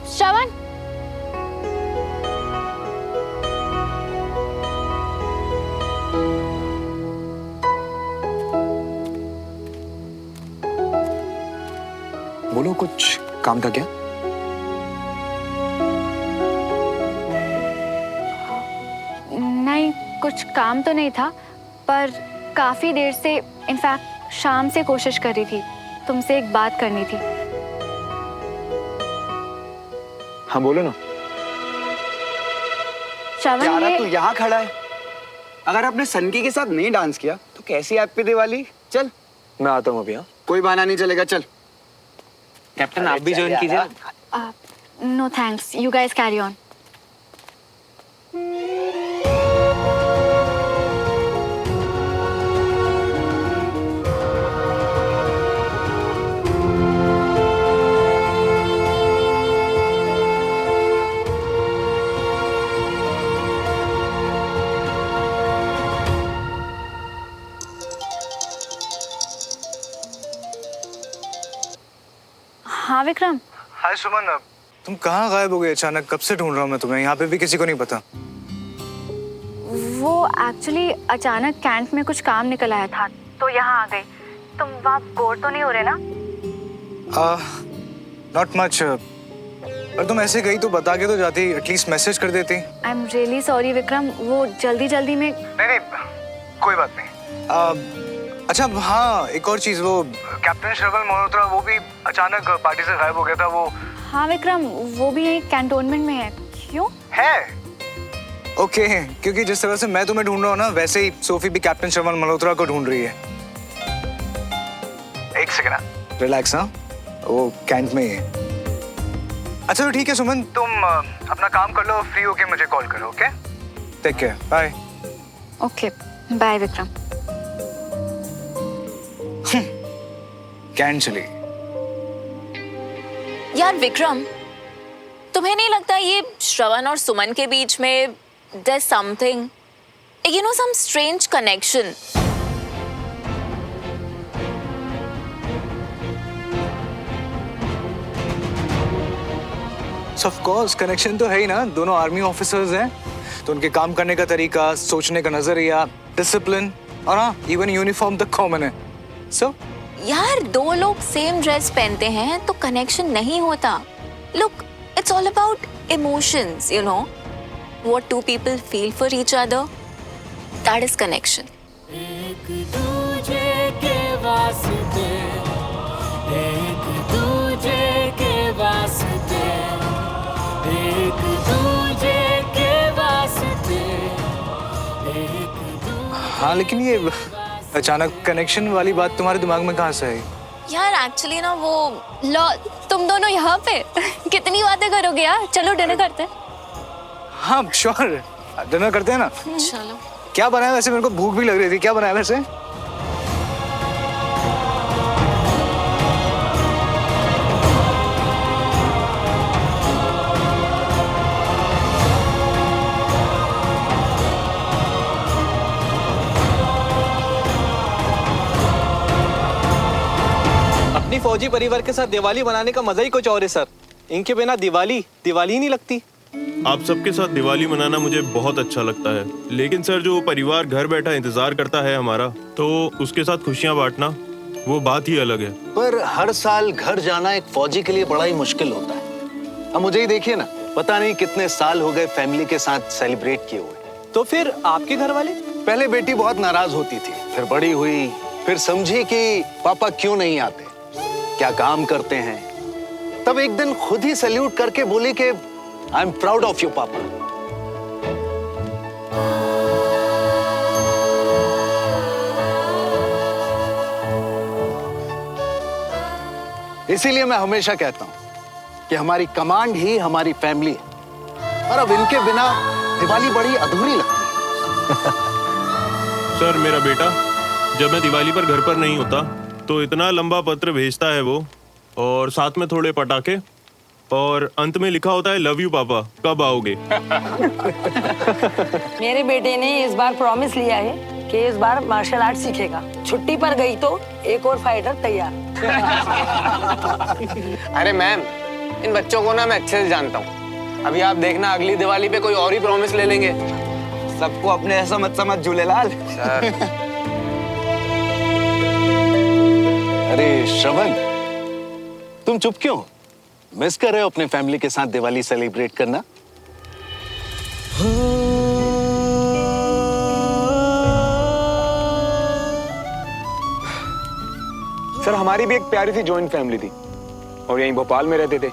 श्रवण, बोलो, कुछ काम था क्या? नहीं कुछ काम तो नहीं था, पर काफी देर से, इनफैक्ट शाम से कोशिश कर रही थी, तुमसे एक बात करनी थी। हाँ बोलो ना। श्रवण, यारा ये तू यहाँ खड़ा है। अगर आपने सनकी के साथ नहीं डांस किया तो कैसी हैप्पी दिवाली। चल मैं आता हूँ अभी। हाँ, कोई बहाना नहीं चलेगा, चल। कैप्टन आप भी ज्वाइन कीजिए। No thanks, you guys carry on. हाँ विक्रम। हाय सुमन, तुम कहाँ गायब हो गए अचानक? कब से ढूंढ रहा हूँ मैं तुम्हें, यहाँ पे भी किसी को नहीं पता। वो एक्चुअली अचानक कैंट में कुछ काम निकल आया था, तो यहाँ आ गई। तुम वहाँ बोर तो नहीं हो रहे ना? Not much. पर तुम ऐसे गई तो बता के तो जाती, एटलीस्ट मैसेज कर देती। I am really sorry Vikram, वो जल्दी जल्दी में। नहीं, कोई बात नहीं। अच्छा हाँ, एक और चीज, वो कैप्टन श्रवण मल्होत्रा वो भी अचानक पार्टी से गायब हो गया था। वो हाँ विक्रम, वो भी यही कैंटोनमेंट में है। क्यों? है ओके, क्योंकि जिस तरह से मैं तुम्हें ढूंढ रहा हूँ ना, वैसे ही सोफी भी कैप्टन श्रवण मल्होत्रा को ढूंढ रही है। एक सेकंड, रिलैक्स। हाँ, वो कैंट में ही है। अच्छा तो ठीक है सुमन, तुम अपना काम कर लो, फ्री होके मुझे कॉल करो। Okay, take care, bye. Okay bye Vikram. कैंट चली। यार विक्रम, तुम्हें नहीं लगता ये श्रवण और सुमन के बीच में there's something, you know, some strange connection? Of course connection तो है ही ना, दोनों आर्मी ऑफिसर्स हैं, तो उनके काम करने का तरीका, सोचने का नजरिया, डिसिप्लिन, और हाँ इवन यूनिफॉर्म तक कॉमन है। सो यार दो लोग सेम ड्रेस पहनते हैं तो कनेक्शन नहीं होता। Look, it's all about emotions, you know, what two people feel for each other, that is connection. एक दूजे के वास्ते, एक दूजे के वास्ते, एक दूजे के वास्ते, एक दूजे। हाँ, लेकिन ये अचानक कनेक्शन वाली बात तुम्हारे दिमाग में कहाँ से आई? यार एक्चुअली ना वो लो, तुम दोनों यहाँ पे कितनी बातें करोगे यार, चलो डिनर करते हैं। हाँ श्योर, डिनर करते हैं ना। चलो। क्या बनाया वैसे? मेरे को भूख भी लग रही थी, क्या बनाया वैसे? अपनी फौजी परिवार के साथ दिवाली मनाने का मजा ही कुछ और है सर। इनके बिना दिवाली ही नहीं लगती। आप सबके साथ दिवाली मनाना मुझे बहुत अच्छा लगता है, लेकिन सर जो परिवार घर बैठा इंतजार करता है हमारा, तो उसके साथ खुशियां बांटना वो बात ही अलग है। पर हर साल घर जाना एक फौजी के लिए बड़ा ही मुश्किल होता है। अब मुझे ही देखिए ना, पता नहीं कितने साल हो गए फैमिली के साथ सेलिब्रेट किए हुए। तो फिर आपके घर वाले? पहले बेटी बहुत नाराज होती थी, फिर बड़ी हुई, फिर समझी कि पापा क्यों नहीं आते, क्या काम करते हैं। तब एक दिन खुद ही सैल्यूट करके बोली कि I am proud of you पापा। इसीलिए मैं हमेशा कहता हूं कि हमारी कमांड ही हमारी फैमिली है, और अब इनके बिना दिवाली बड़ी अधूरी लगती है। सर मेरा बेटा जब मैं दिवाली पर घर पर नहीं होता तो इतना लंबा पत्र भेजता है वो, और साथ में थोड़े पटाखे, और अंत में लिखा होता है लव यू पापा, कब आओगे। मेरे बेटे ने इस बार प्रॉमिस लिया है कि इस बार मार्शल आर्ट सीखेगा। छुट्टी पर गई तो एक और फाइटर तैयार। अरे मैम, इन बच्चों को ना मैं अच्छे से जानता हूँ। अभी आप देखना अगली दिवाली पे कोई और ही प्रॉमिस ले लेंगे। सबको अपने ऐसा मत समझ झूलेलाल। सर अरे श्रवण, तुम चुप क्यों? मिस कर रहे हो अपने फैमिली के साथ दिवाली सेलिब्रेट करना? सर हमारी भी एक प्यारी सी जॉइंट फैमिली थी और यहीं भोपाल में रहते थे।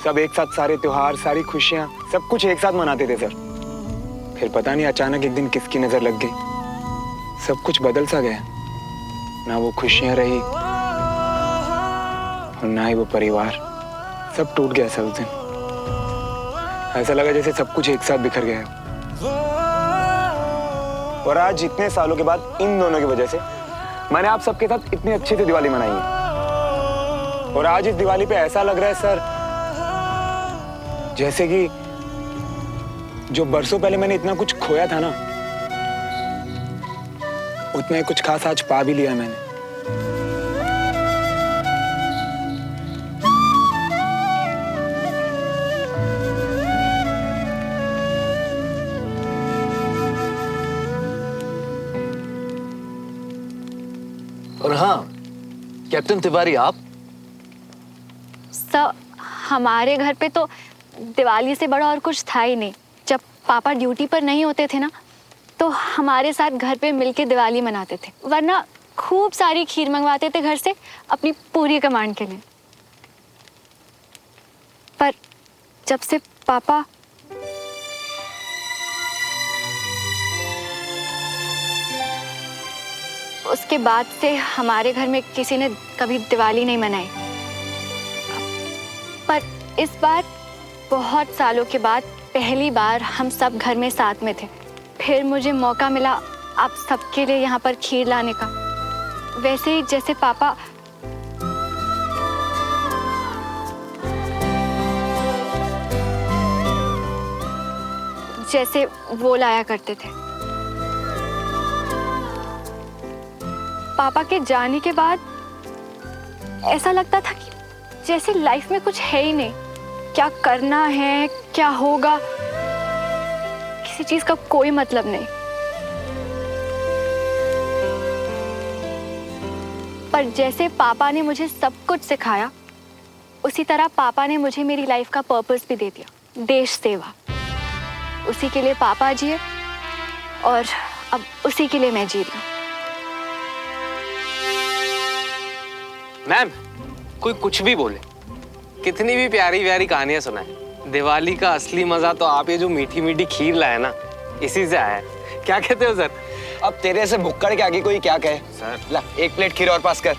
सब एक साथ सारे त्योहार, सारी खुशियां, सब कुछ एक साथ मनाते थे सर। फिर पता नहीं अचानक एक दिन किसकी नजर लग गई, सब कुछ बदल सा गया। ना वो खुशियां रही और ना ही वो परिवार, सब टूट गया सर उस दिन। ऐसा लगा जैसे सब कुछ एक साथ बिखर गया। और आज इतने सालों के बाद इन दोनों की वजह से मैंने आप सबके साथ इतनी अच्छे से दिवाली मनाई है। और आज इस दिवाली पे ऐसा लग रहा है सर जैसे कि जो बरसों पहले मैंने इतना कुछ खोया था ना, उतना ही कुछ खास आज पा भी लिया मैंने। और हाँ, कैप्टन तिवारी आप? सर हमारे घर पे तो दिवाली से बड़ा और कुछ था ही नहीं। जब पापा ड्यूटी पर नहीं होते थे ना, तो हमारे साथ घर पे मिलके दिवाली मनाते थे, वरना खूब सारी खीर मंगवाते थे घर से अपनी पूरी कमांड के लिए। पर जब से पापा उसके बाद से हमारे घर में किसी ने कभी दिवाली नहीं मनाई। पर इस बार बहुत सालों के बाद पहली बार हम सब घर में साथ में थे। फिर मुझे मौका मिला आप सबके लिए यहाँ पर खीर लाने का। वैसे ही जैसे पापा जैसे वो लाया करते थे। पापा के जाने के बाद ऐसा लगता था कि जैसे लाइफ में कुछ है ही नहीं। क्या करना है, क्या होगा, किसी चीज का कोई मतलब नहीं। पर जैसे पापा ने मुझे सब कुछ सिखाया, उसी तरह पापा ने मुझे मेरी लाइफ का पर्पस भी दे दिया, देश सेवा। उसी के लिए पापा जिए और अब उसी के लिए मैं जी रही हूँ। मैम, कोई कुछ भी बोले, कितनी भी प्यारी प्यारी कहानियां सुनाए, दिवाली का असली मजा तो आप ये जो मीठी मीठी खीर लाए ना, इसी से आया है। क्या कहते हो सर? अब तेरे से भुक्कड़ के आगे कोई क्या कहे। सर ला एक प्लेट खीर और पास कर।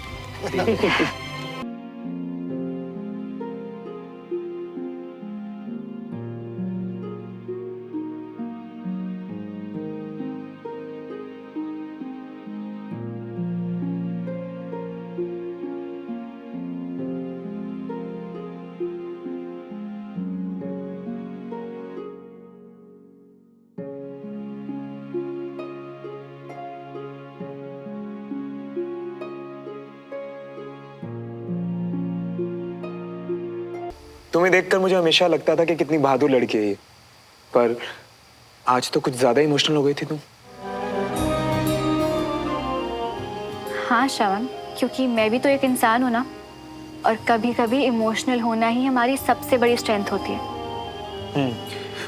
तुम्हें देखकर मुझे हमेशा लगता था कि कितनी बहादुर लड़की है ये, पर आज तो कुछ ज्यादा इमोशनल हो गई थी तुम। हाँ श्रवण, क्योंकि मैं भी तो एक इंसान हूँ ना, और कभी कभी इमोशनल होना ही हमारी सबसे बड़ी स्ट्रेंथ होती है।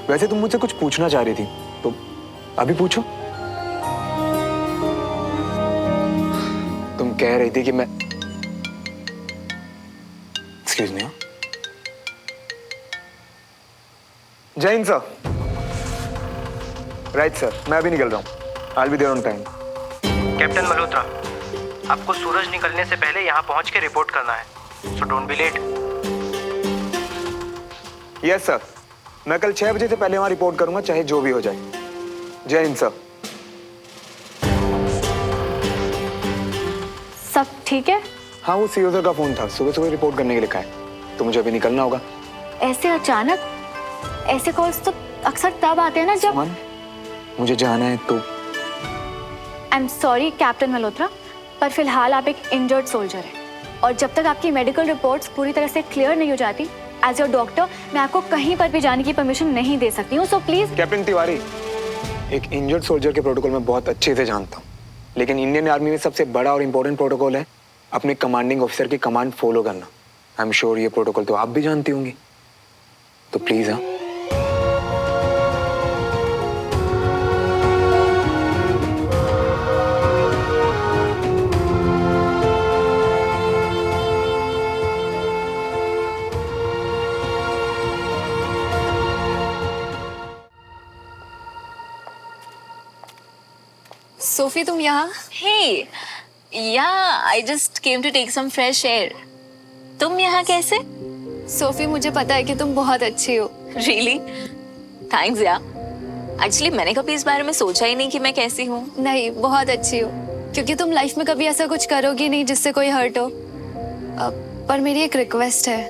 वैसे तुम मुझसे कुछ पूछना चाह रही थी, तो अभी पूछो। तुम कह रही थी कि मैं एक्सक्यूज मी। जय हिंद सर। राइट सर, मैं अभी निकल रहा हूँ। I will be there on time. Captain Malhotra, आपको सूरज निकलने से पहले यहाँ पहुँच के रिपोर्ट करना है, so don't be late. Yes sir, मैं कल 6 बजे से पहले वहाँ रिपोर्ट करूंगा, चाहे जो भी हो जाए। जय हिंद सर। सब ठीक है? हाँ, वो सीओ सर का फोन था, सुबह सुबह रिपोर्ट करने के लिए कहा है, तो मुझे अभी निकलना होगा। ऐसे अचानक? ऐसे कॉल्स तो अक्सर तब आते हैं ना जब मुझे जाना है तो। I am sorry captain Malhotra, पर फिलहाल आप एक इंजर्ड सोल्जर हैं, और जब तक आपकी मेडिकल रिपोर्ट्स पूरी तरह से क्लियर नहीं हो जाती, एज योर डॉक्टर मैं आपको कहीं पर भी जाने की परमिशन नहीं दे सकती हूँ, सो प्लीज। कैप्टन तिवारी, एक इंजर्ड सोल्जर के प्रोटोकॉल में बहुत अच्छे से जानता हूँ, लेकिन इंडियन आर्मी में सबसे बड़ा और इम्पोर्टेंट प्रोटोकॉल है अपने कमांडिंग ऑफिसर की कमांड फॉलो करना। आई एम श्योर ये प्रोटोकॉल तो आप भी जानती होंगी, तो प्लीज। हाँ, सोफी तुम यहाँ? Hey, yeah I just came to take some fresh air. तुम यहाँ कैसे? सोफी मुझे पता है कि तुम बहुत अच्छी हो। रियली? थैंक्स या। एक्चुअली मैंने कभी इस बारे में सोचा ही नहीं कि मैं कैसी हूँ। नहीं, बहुत अच्छी हो, क्योंकि तुम लाइफ में कभी ऐसा कुछ करोगी नहीं जिससे कोई हर्ट हो। पर मेरी एक रिक्वेस्ट है।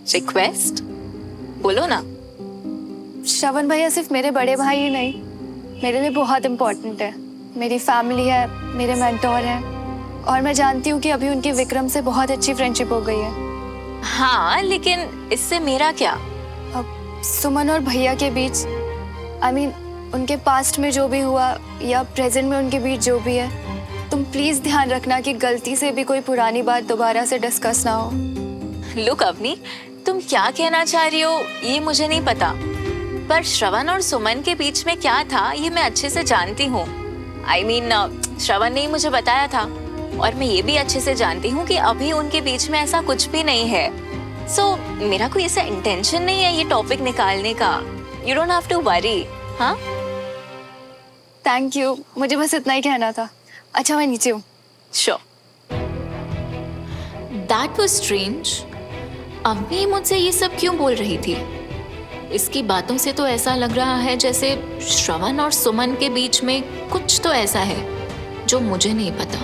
रिक्वेस्ट? बोलो ना। श्रवण भैया सिर्फ मेरे बड़े भाई ही नहीं, मेरे लिए बहुत इम्पोर्टेंट है। मेरी फैमिली है, मेरे मेंटोर हैं, और मैं जानती हूँ कि अभी उनकी विक्रम से बहुत अच्छी फ्रेंडशिप हो गई है। हाँ, लेकिन इससे मेरा क्या? अब सुमन और भैया के बीच, आई मीन उनके पास्ट में जो भी हुआ या प्रेजेंट में उनके बीच जो भी है, तुम प्लीज ध्यान रखना कि गलती से भी कोई पुरानी बात दोबारा से डिस्कस ना हो। लुक अवनी, तुम क्या कहना चाह रही हो ये मुझे नहीं पता, पर श्रवण और सुमन के बीच में क्या था ये मैं अच्छे से जानती हूँ। आई मीन श्रवण ने ही मुझे बताया था, और मैं ये भी अच्छे से जानती हूँ कि अभी उनके बीच में ऐसा कुछ भी नहीं है। सो मेरा कोई ऐसा इंटेंशन नहीं है ये टॉपिक निकालने का। You don't have to worry. हाँ, थैंक यू, मुझे बस इतना ही कहना था। अच्छा, मैं नीचे हूँ। श्योर। That was strange. अम्मी मुझसे ये सब क्यों बोल रही थी? इसकी बातों से तो ऐसा लग रहा है जैसे श्रवण और सुमन के बीच में कुछ तो ऐसा है जो मुझे नहीं पता।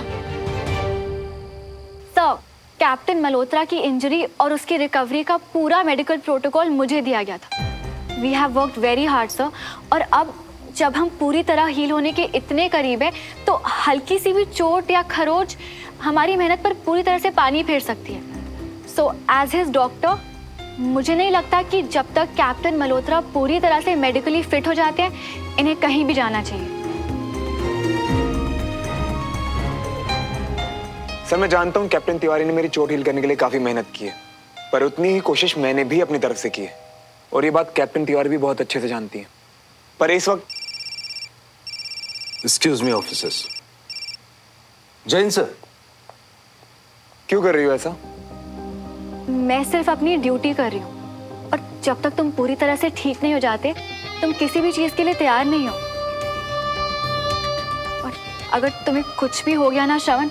सर, कैप्टन मल्होत्रा की इंजरी और उसकी रिकवरी का पूरा मेडिकल प्रोटोकॉल मुझे दिया गया था। We have worked very hard sir, और अब जब हम पूरी तरह हील होने के इतने करीब हैं, तो हल्की सी भी चोट या खरोच हमारी मेहनत पर पूरी तरह से पानी फेर सकती है। सो एज हिज डॉक्टर, मुझे नहीं लगता कि जब तक कैप्टन मल्होत्रा पूरी तरह से मेडिकली फिट हो जाते हैं, इन्हें कहीं भी जाना चाहिए। सर मैं जानता हूँ कैप्टन तिवारी ने मेरी चोट हील करने के लिए काफी मेहनत की है, पर उतनी ही कोशिश मैंने भी अपनी तरफ से की है, और ये बात कैप्टन तिवारी भी बहुत अच्छे से जानती है। पर इस वक्त excuse me officers. Jain sir, क्यों कर रही हो ऐसा? मैं सिर्फ अपनी ड्यूटी कर रही हूँ, और जब तक तुम पूरी तरह से ठीक नहीं हो जाते, तुम किसी भी चीज के लिए तैयार नहीं हो। और अगर तुम्हें कुछ भी हो गया ना श्रवण,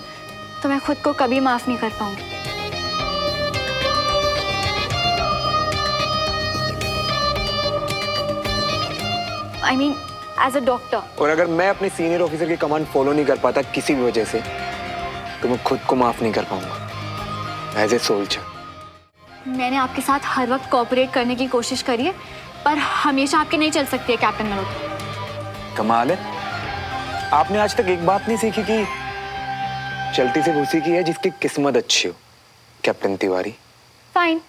तो मैं खुद को कभी माफ नहीं कर पाऊंगी। I mean as a doctor. और अगर मैं अपने सीनियर ऑफिसर की कमांड फॉलो नहीं कर पाता किसी भी वजह से, तो मैं खुद को माफ नहीं कर पाऊंगा एज ए सोल्जर। मैंने आपके साथ हर वक्त कोऑपरेट करने की कोशिश करी है, पर हमेशा आपकी नहीं चल सकती है कैप्टन मल्होत्रा। कमाल है, आपने आज तक एक बात नहीं सीखी कि चलती से उसी की है जिसकी किस्मत अच्छी हो, कैप्टन तिवारी। फाइन,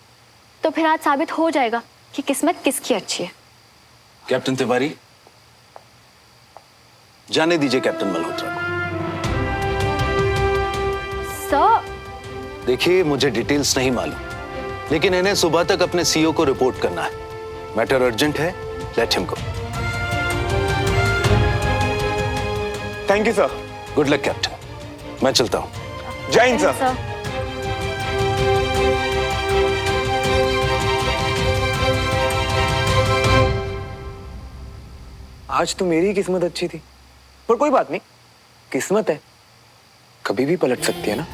तो फिर आज साबित हो जाएगा कि किस्मत किसकी अच्छी है। कैप्टन तिवारी, जाने दीजिए कैप्टन मल्होत्रा को। सर, देखिए मुझे डिटेल्स नहीं मालूम, लेकिन इन्हें सुबह तक अपने सीईओ को रिपोर्ट करना है। मैटर अर्जेंट है, let him go. Thank you sir. Good luck captain, मैं चलता हूँ। जय हिंद सर। आज तो मेरी किस्मत अच्छी थी, पर कोई बात नहीं, किस्मत है, कभी भी पलट सकती है ना।